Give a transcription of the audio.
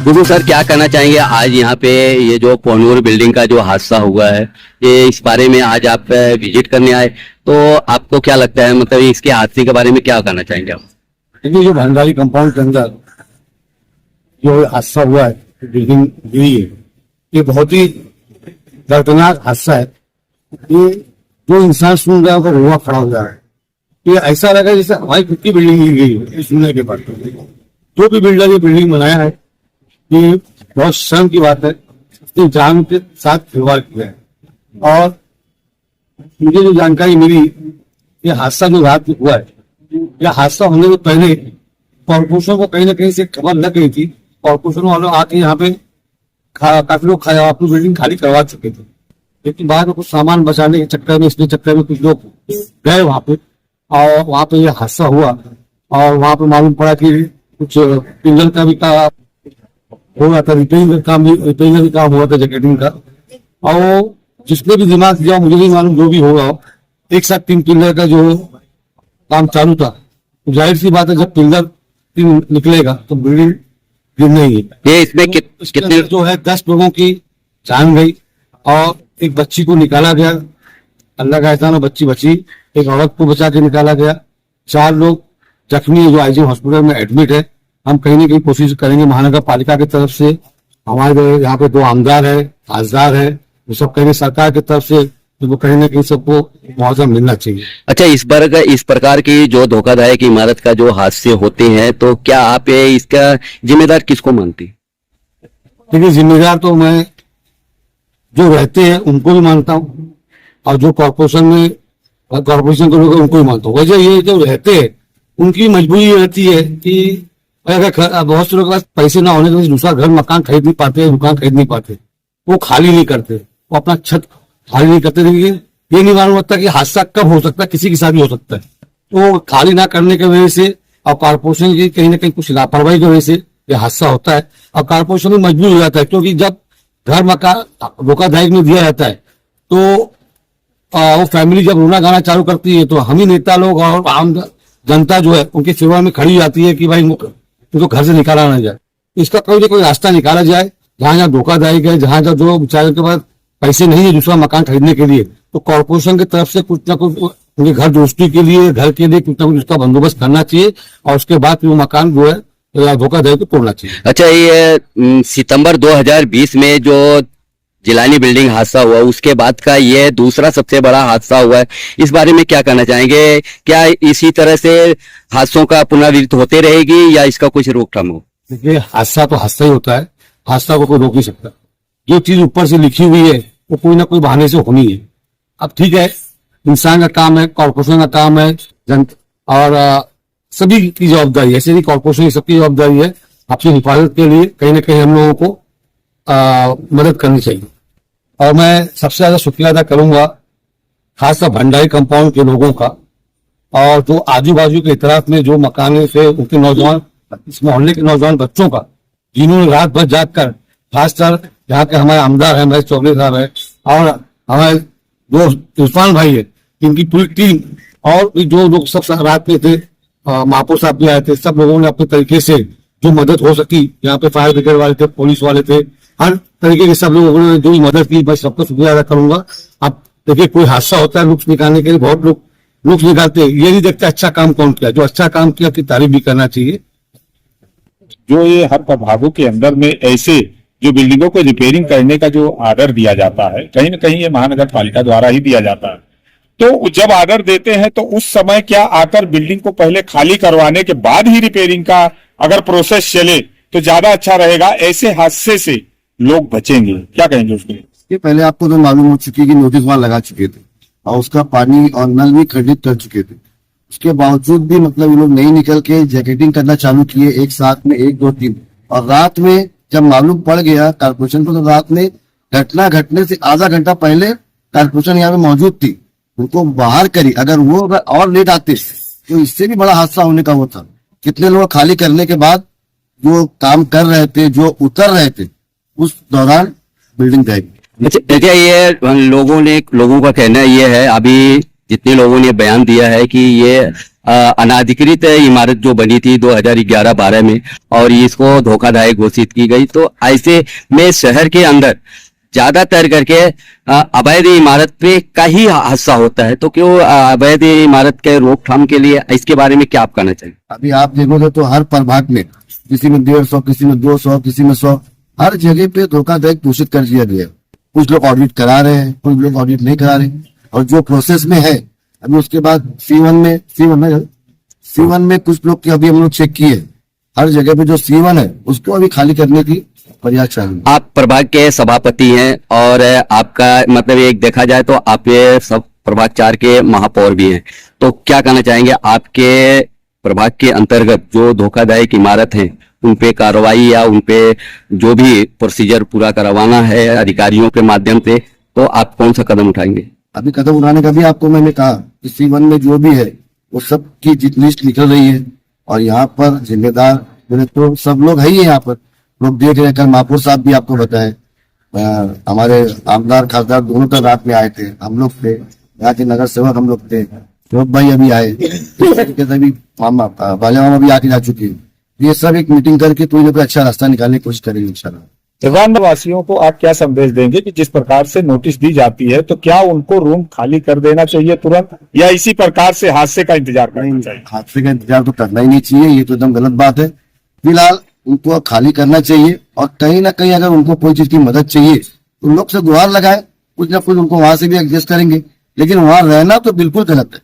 देखो सर, क्या कहना चाहेंगे आज यहाँ पे ये जो पोहनूर बिल्डिंग का जो हादसा हुआ है, ये इस बारे में आज आप विजिट करने आए, तो आपको क्या लगता है, मतलब इसके हादसे के बारे में क्या कहना चाहेंगे आप? देखिए, जो भंडारी कंपाउंड के अंदर जो हादसा हुआ है, बिल्डिंग गिरी है, ये बहुत ही दर्दनाक हादसा है। ये जो इंसान सुन रहा है वो रोआ खड़ा हो जा रहा है। ये ऐसा लगा जैसे हमारी खुद की बिल्डिंग गिर गई है। सुनने के बाद जो भी बिल्डर ये बिल्डिंग बनाया है, ये बहुत शर्म की बात है। इसने जान के साथ खिलवाड़ किया है। और मुझे जो जानकारी मिली, ये हादसा जो रात में हुआ है, यह हादसा होने से पहले कॉर्पोरेशन को कहीं ना कहीं से खबर लग गई थी। कॉर्पोरेशन वालों आके यहाँ पे काफी लोग अपनी बिल्डिंग खाली करवा चुके थे, लेकिन बाद में कुछ सामान बचाने के चक्कर में, इसके चक्कर में कुछ लोग गए वहां पे, और वहां पे यह हादसा हुआ। और वहां पे मालूम पड़ा कि कुछ पिलर का भी काम हो रहा था, रिपेयरिंग का काम हुआ था, जैकेटिंग का। और वो जिसने भी दिमाग दिया, मुझे नहीं मालूम, जो भी होगा, एक साथ 3 पिलर का जो काम चालू था। जाहिर सी बात है, जब पिलर निकलेगा तो बिल्डिंग गिरना ही है। ये इसमें कितने जो है 10 लोगों की जान गई और एक बच्ची को निकाला गया। अल्लाह का एहसान, बच्ची बची। एक औरत को बचा के निकाला गया। 4 लोग जख्मी है जो आईजीएम हॉस्पिटल में एडमिट है। हम कहीं ना कहीं कोशिश करेंगे महानगर पालिका की तरफ से, हमारे यहाँ पे 2 आमदार है, खासदार है, वो सब कहेंगे सरकार की तरफ से, तो वो कहीं ना कहीं सबको मुआवजा मिलना चाहिए। अच्छा, इस प्रकार की जो धोखादायक इमारत का जो हादसे होते हैं, तो क्या आप इसका जिम्मेदार किसको मानती? देखिए, जिम्मेदार तो मैं जो रहते हैं उनको भी मानता हूँ, और जो कॉर्पोरेशन के लोग उनको भी मानता हूँ। वजह ये जो रहते हैं उनकी मजबूरी रहती है कि अगर बहुत से लोगों के पास पैसे ना होने की दूसरा घर मकान खरीद नहीं पाते, दुकान खरीद नहीं पाते, वो खाली नहीं करते, वो अपना छत खाली नहीं करते। देखिए, ये नहीं मालूम होता कि हादसा कब हो सकता है, किसी के साथ भी हो सकता है। तो खाली ना करने की वजह से और कॉर्पोरेशन की कहीं ना कहीं कुछ लापरवाही की वजह से ये हादसा होता है। और कॉर्पोरेशन भी मजबूर हो जाता है, क्योंकि जब घर मकान धोखाधड़ी में दिया जाता है तो वो फैमिली जब रोना गाना चालू करती है, तो हम ही नेता लोग और आम जनता जो है उनके सेवा में खड़ी जाती है कि भाई उनको घर से निकाला ना जाए। इसका कोई ना कोई रास्ता निकाला जाए। जहां जहां धोखाधड़ी है, जहां जहां जो बेचारे के पास पैसे नहीं है दूसरा मकान खरीदने के लिए, तो कॉर्पोरेशन की तरफ से कुछ ना कुछ उनके घर दोस्ती के लिए, घर के लिए कुछ ना कुछ उसका बंदोबस्त करना चाहिए, और उसके बाद वो मकान जो है धोखाधड़ी को तोड़ना चाहिए। अच्छा, ये सितंबर 2020 में जो जिलानी बिल्डिंग हादसा हुआ, उसके बाद का ये दूसरा सबसे बड़ा हादसा हुआ है। इस बारे में क्या कहना चाहेंगे? क्या इसी तरह से हादसों का पुनरावृत्ति होते रहेगी या इसका कुछ रोकथाम हो? देखिए, हादसा तो हादसा ही होता है, हादसा को कोई रोक नहीं सकता। जो चीज ऊपर से लिखी हुई है वो कोई ना कोई बहाने से होनी है। अब ठीक है, इंसान का काम है, कॉर्पोरेशन का काम है, और सभी की जवाबदारी है, ऐसे नहीं कॉर्पोरेशन की सबकी जवाबदारी है आपकी हिफाजत के लिए कहीं ना कहीं हम लोगों को मदद करनी चाहिए। और मैं सबसे ज्यादा शुक्रिया अदा करूंगा खासकर भंडारी कंपाउंड के लोगों का, और जो आजू बाजू के इतराफ में जो मकान थे उनके नौजवान, इस मोहल्ले के नौजवान बच्चों का, जिन्होंने रात भर जाग कर, खासकर यहाँ के हमारे आमदार है महेश चौधरी साहब है, और हमारे दोस्त इरफान भाई है, इनकी पूरी टीम, और जो लोग सब रात में थे, महापौर साहब भी आए थे, सब लोगों ने अपने तरीके से जो मदद हो सकी, यहाँ पे फायर ब्रिगेड वाले थे, पुलिस वाले थे, हर तरीके के सब लोगों ने जो मदद की, मैं सबको शुक्रिया अदा करूंगा। अब देखिए, कोई हादसा होता है नुक्स निकालने के लिए बहुत लोग नुक्स निकालते हैं, ये नहीं देखते अच्छा काम कौन किया। जो अच्छा काम किया उसकी तारीफ भी करना चाहिए। जो ये हर प्रभागों के अंदर में ऐसे जो बिल्डिंगों को रिपेयरिंग करने का जो ऑर्डर दिया जाता है, कहीं ना कहीं ये महानगर पालिका द्वारा ही दिया जाता है। तो जब ऑर्डर देते हैं तो उस समय क्या आकर बिल्डिंग को पहले खाली करवाने के बाद ही रिपेयरिंग का अगर प्रोसेस चले तो ज्यादा अच्छा रहेगा, ऐसे हादसे से लोग बचेंगे। क्या कहेंगे उसके लिए? ये पहले आपको तो मालूम हो चुकी कि नोटिस वहां लगा चुके थे और उसका पानी और नल भी खंडित कर चुके थे। उसके बावजूद भी मतलब ये लोग नहीं निकल के जैकेटिंग करना चालू किए एक साथ में 1 2 3। और रात में जब मालूम पड़ गया कारपोरेशन को, तो रात में घटना घटने से आधा घंटा पहले कारपोरेशन यहाँ पे मौजूद थी, उनको बाहर करी। अगर वो अगर और लेट आते तो इससे भी बड़ा हादसा होने का वो था। कितने लोग खाली करने के बाद जो काम कर रहे थे, जो उतर रहे थे, उस दौरान बिल्डिंग ढह अच्छा, देखिए ये लोगों का कहना ये है, अभी जितने लोगों ने बयान दिया है कि ये अनाधिकृत इमारत जो बनी थी 2011-12 में और इसको धोखाधड़ी घोषित की गई। तो ऐसे में शहर के अंदर ज्यादातर करके अवैध इमारत पे का ही हादसा होता है। तो क्यों अवैध इमारत के रोकथाम के लिए इसके बारे में क्या आप कहना चाहिए? अभी आप देखोगे तो हर प्रभाग में किसी में 150, किसी में 200, किसी में 100, हर जगह पे धोखाधड़ी घोषित कर दिया गया। कुछ लोग ऑडिट करा रहे हैं, कुछ लोग ऑडिट नहीं करा रहे, और जो प्रोसेस में है अभी उसके बाद C1 में कुछ लोग के अभी हम लोग चेक किए। हर जगह पे जो C1 है उसको अभी खाली करने की प्रयास चालू है। आप प्रभाग के सभापति हैं और आपका मतलब एक देखा जाए तो आप ये सब प्रभाग 4 के महापौर भी हैं। तो क्या कहना चाहेंगे, आपके प्रभाग के अंतर्गत जो धोखाधड़ी की इमारत है उन पे कार्रवाई या उन पे जो भी प्रोसीजर पूरा करवाना है अधिकारियों के माध्यम से, तो आप कौन सा कदम उठाएंगे? अभी कदम उठाने का भी आपको मैंने कहा कि C1 में जो भी है वो सब की लिस्ट निकल रही है, और यहाँ पर जिम्मेदार तो सब लोग है ही है। यहाँ पर लोग देख रहे हैं। कल महापौर साहब भी आपको बताए, हमारे आमदार खासदार दोनों कल रात में आए थे, हम लोग थे, यहाँ के नगर सेवक हम लोग थे, शोभ भाई अभी आए, अभी बालियामा भी आके जा चुके हैं। ये सब एक मीटिंग करके कोई ना कोई अच्छा रास्ता निकालने की कोशिश करेंगे इंशाल्लाह। जगह वासियों को आप क्या संदेश देंगे कि जिस प्रकार से नोटिस दी जाती है तो क्या उनको रूम खाली कर देना चाहिए तुरंत, या इसी प्रकार से हादसे का इंतजार करना चाहिए? हादसे का इंतजार तो करना ही नहीं चाहिए, ये तो एकदम गलत बात है। फिलहाल उनको खाली करना चाहिए, और कहीं ना कहीं अगर उनको कोई चीज की मदद चाहिए तो लोग से गुहार लगाए, कुछ ना कुछ उनको वहां से भी एडजस्ट करेंगे, लेकिन वहां रहना तो बिल्कुल गलत है।